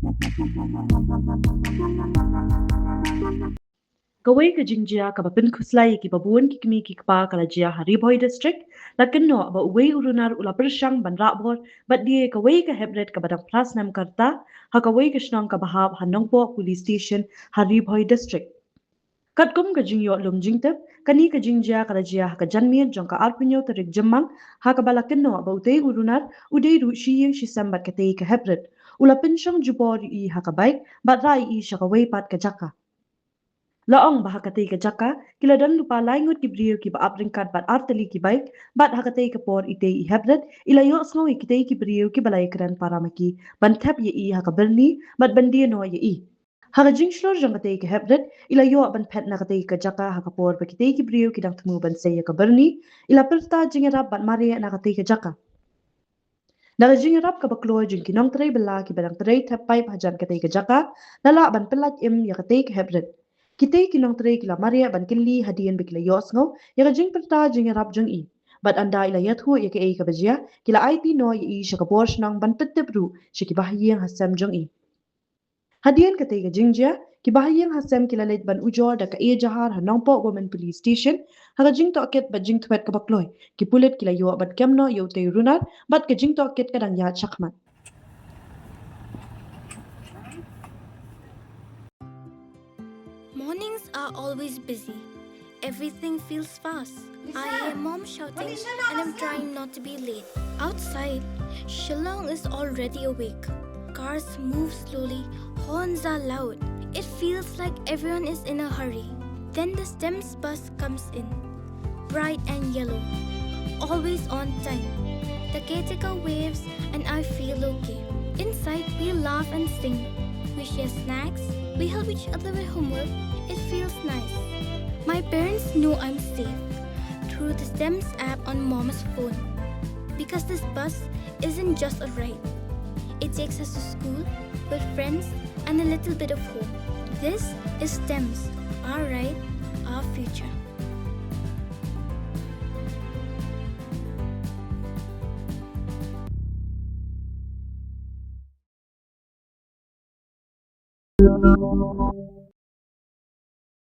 Kawai ka Jaintia ka bapin khuslai ki babuan ki kmi ki kpa kala jia Ri district la Kynnoh ba uwei urunar ula persyang ban Rahbor bat die kawai ka Heprit ka badang plas nam karta ha kawai ka Shillong ka bahab ha Nongpoh police station Ri district. Katkum ka Jingyo lum Jingtep kani ka Jaintia kala jia ha ka janmir jong ka arpunyo tarik jemang ha ka bala Kynnoh ba utei urunar udei ru shiyeng shisambat ka tei ka Heprit ula pensyang jubor I ha ka baik bat rai I sya kawai pat ka jaka. Laong bah hakatei ka jaka, kila dan lupa laingut ki brio ki ba apringkat bat arteli ki baik, bat hakatei ka por itei I Heprit, ila yo sngawi kitei ki brio ki balai keren paramaki, ban tap ye I haka berni, bat bandia no ye I. Haka jingslor jang katei ka Heprit, ila yo ban pet na katei ka jaka haka por ba kitei ki brio ki dang temu ban saya ka berni, ila perta jingïada bat maria na katei ka jaka. Daga jingïada ka baklo jing kinong tray bela ki badang tray thymmai hajan katei ka jaka, lala ban pelat im ya katei ka Heprit. Kitei kinong tray kila maria ban killi hadian bikila yosngo ya jing perta jing rap jing I. Bat anda ila yathu ya ka bajia kila IT no ya I sya Khubor Shillong ban tetepru sya ki bahiyang hasam jing I. Hadian katei ka Jaintia ki bahiyang hasam kila lait ban ujor da ka jahar ha Nongpoh women police station ha jing to aket bat Jingthmu ka bakloy ki pulit kila yo bat Kem Noh yo te runat bat ka jing to aket kadang ya chakmat. Mornings are always busy. Everything feels fast. I hear mom shouting and I'm trying not to be late. Outside, Shillong is already awake. Cars move slowly, horns are loud. It feels like everyone is in a hurry. Then the Snem's bus comes in, bright and yellow, always on time. The caretaker waves and I feel okay. Inside, we laugh and sing. We share snacks. We help each other with homework. It feels nice. My parents know I'm safe through the Snem's app on mom's phone. Because this bus isn't just a ride. It takes us to school with friends and a little bit of hope. This is Snem's, our ride, our future.